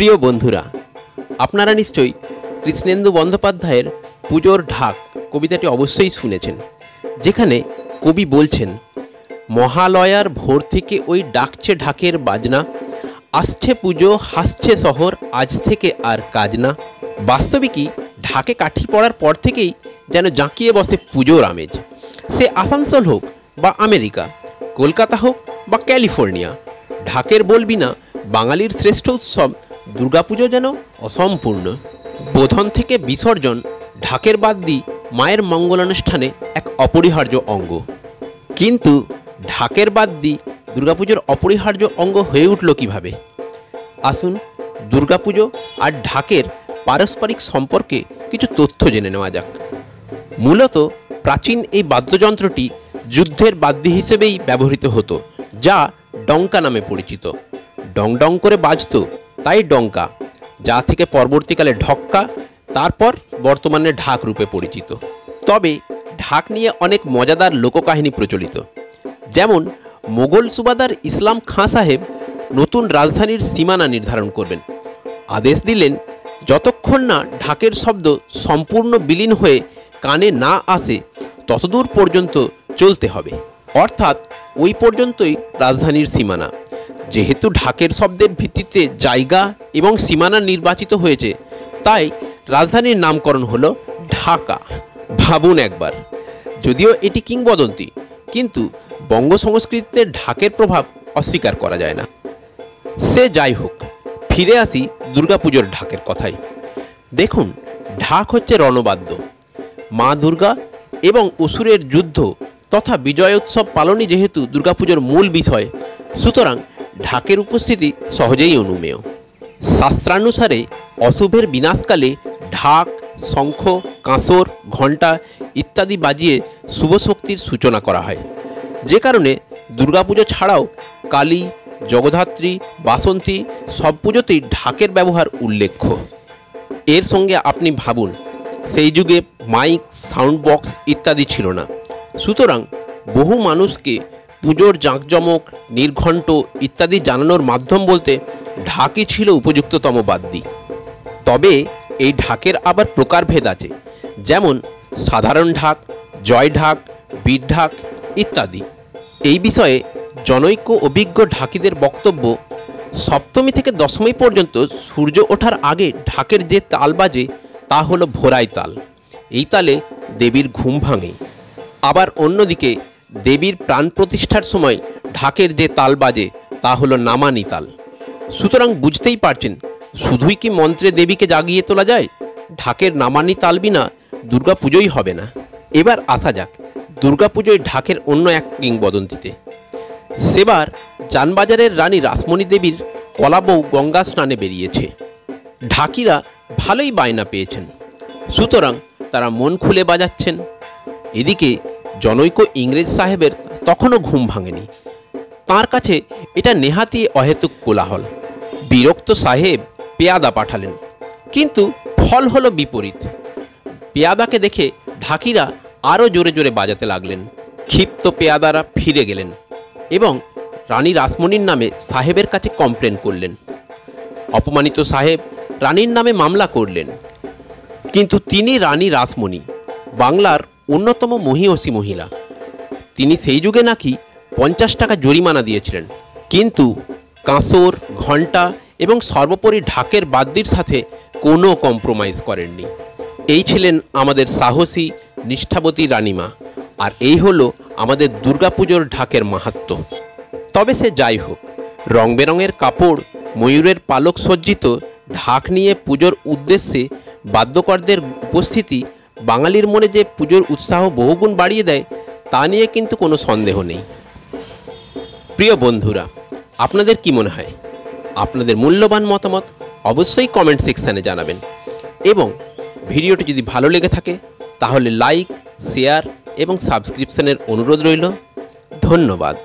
প্রিয় বন্ধুরা, আপনারা নিশ্চয়ই কৃষ্ণেন্দু বন্দ্যোপাধ্যায়ের পুজোর ঢাক কবিতাটি অবশ্যই শুনেছেন, যেখানে কবি বলছেন, মহালয়ার ভোর থেকে ওই ডাকছে ঢাকের বাজনা, আসছে পুজো হাসছে শহর, আজ থেকে আর কাজ না। বাস্তবিকই ঢাকে কাঠি পড়ার পর থেকেই যেন জাঁকিয়ে বসে পুজোর আমেজ। সে আসানসোল হোক বা আমেরিকা, কলকাতা হোক বা ক্যালিফোর্নিয়া, ঢাকের বলবি না বাঙালির শ্রেষ্ঠ উৎসব দুর্গাপুজো যেন অসম্পূর্ণ। বোধন থেকে বিসর্জন ঢাকের বাদ্যি মায়ের মঙ্গলানুষ্ঠানে এক অপরিহার্য অঙ্গ। কিন্তু ঢাকের বাদ্যি দুর্গাপুজোর অপরিহার্য অঙ্গ হয়ে উঠল কীভাবে? আসুন দুর্গাপুজো আর ঢাকের পারস্পরিক সম্পর্কে কিছু তথ্য জেনে নেওয়া যাক। মূলত প্রাচীন এই বাদ্যযন্ত্রটি যুদ্ধের বাদ্যি হিসেবেই ব্যবহৃত হতো, যা ডঙ্কা নামে পরিচিত। ডং ডং করে বাজত, তাই ডঙ্কা, যা থেকে পরবর্তীকালে ঢক্কা, তারপর বর্তমানে ঢাক রূপে পরিচিত। তবে ঢাক নিয়ে অনেক মজাদার লোককাহিনী প্রচলিত। যেমন মোগল সুবাদার ইসলাম খাঁ সাহেব নতুন রাজধানীর সীমানা নির্ধারণ করবেন। আদেশ দিলেন, যতক্ষণ না ঢাকের শব্দ সম্পূর্ণ বিলীন হয়ে কানে না আসে ততদূর পর্যন্ত চলতে হবে, অর্থাৎ ওই পর্যন্তই রাজধানীর সীমানা। যেহেতু ঢাকের শব্দের ভিত্তিতে জায়গা এবং সীমানা নির্বাচিত হয়েছে, তাই রাজধানীর নামকরণ হলো ঢাকা। ভাবুন একবার, যদিও এটি কিংবদন্তি, কিন্তু বঙ্গ সংস্কৃতিতে ঢাকের প্রভাব অস্বীকার করা যায় না। সে যাই হোক, ফিরে আসি দুর্গাপুজোর ঢাকের কথায়। দেখুন, ঢাক হচ্ছে রণবাদ্য। মা দুর্গা এবং অসুরের যুদ্ধ তথা বিজয়োৎসব পালনই যেহেতু দুর্গাপুজোর মূল বিষয়, সুতরাং ঢাকের উপস্থিতি সহজেই অনুমেয়। শাস্ত্রানুসারে অশুভের বিনাশকালে ঢাক, শঙ্খ, কাঁসর, ঘণ্টা ইত্যাদি বাজিয়ে শুভ শক্তির সূচনা করা হয়। যে কারণে দুর্গাপুজো ছাড়াও কালী, জগদ্ধাত্রী, বাসন্তী সব পুজোতেই ঢাকের ব্যবহার উল্লেখ্য। এর সঙ্গে আপনি ভাবুন, সেই যুগে মাইক, সাউন্ড বক্স ইত্যাদি ছিল না, সুতরাং বহু মানুষকে পুজোর জাঁকজমক, নির্ঘণ্ট ইত্যাদি জানানোর মাধ্যম বলতে ঢাকই ছিল উপযুক্ততম বাদ্যি। তবে এই ঢাকের আবার প্রকারভেদ আছে, যেমন সাধারণ ঢাক, জয় ঢাক, বীর ঢাক ইত্যাদি। এই বিষয়ে জনৈক অভিজ্ঞ ঢাকিদের বক্তব্য, সপ্তমী থেকে দশমী পর্যন্ত সূর্য ওঠার আগে ঢাকের যে তাল বাজে তা হলো ভোরাই তাল। এই তালে দেবীর ঘুম ভাঙে। আবার অন্যদিকে দেবীর প্রাণ প্রতিষ্ঠার সময় ঢাকের যে তাল বাজে তা হলো নামানি তাল। সুতরাং বুঝতেই পারছেন, শুধুই কি মন্ত্রে দেবীকে জাগিয়ে তোলা যায়? ঢাকের নামানি তাল বিনা দুর্গাপুজোই হবে না। এবার আসা যাক দুর্গাপুজোয় ঢাকের অন্য এক কিংবদন্তিতে। সেবার জানবাজারের রানী রাসমণি দেবীর কলাবউ গঙ্গা স্নানে বেরিয়েছে। ঢাকিরা ভালোই বায়না পেয়েছেন, সুতরাং তারা মন খুলে বাজাচ্ছেন। এদিকে জনৈক ইংরেজ সাহেবের তখনও ঘুম ভাঙেনি। তার কাছে এটা নেহাতি অহেতুক কোলাহল। বিরক্ত সাহেব পেয়াদা পাঠালেন, কিন্তু ফল হলো বিপরীত। পেয়াদাকে দেখে ঢাকিরা আরও জোরে জোরে বাজাতে লাগলেন। ক্ষিপ্ত পেয়াদারা ফিরে গেলেন এবং রানী রাসমণির নামে সাহেবের কাছে কমপ্লেন করলেন। অপমানিত সাহেব রানীর নামে মামলা করলেন, কিন্তু তিনি রানী রাসমণি, বাংলার অন্যতম মহীয়সী মহিলা। তিনি সেই যুগে নাকি 50 টাকা জরিমানা দিয়েছিলেন, কিন্তু কাঁসর, ঘণ্টা এবং সর্বোপরি ঢাকের বাদ্যির সাথে কোনো কম্প্রোমাইজ করেননি। এই ছিলেন আমাদের সাহসী, নিষ্ঠাবতী রানীমা, আর এই হলো আমাদের দুর্গাপুজোর ঢাকের মাহাত্ম্য। তবে সে যাই হোক, রং বেরঙের কাপড়, ময়ূরের পালক সজ্জিত ঢাক নিয়ে পুজোর উদ্দেশ্যে বাদ্যকরদের উপস্থিতি বাঙালির মনে যে পুজোর উৎসাহ বহুগুণ বাড়িয়ে দেয়, তা নিয়ে কিন্তু কোনো সন্দেহ নেই। প্রিয় বন্ধুরা, আপনাদের কি মনে হয়? আপনাদের মূল্যবান মতামত অবশ্যই কমেন্ট সেকশানে জানাবেন, এবং ভিডিওটি যদি ভালো লেগে থাকে তাহলে লাইক, শেয়ার এবং সাবস্ক্রিপশনের অনুরোধ রইল। ধন্যবাদ।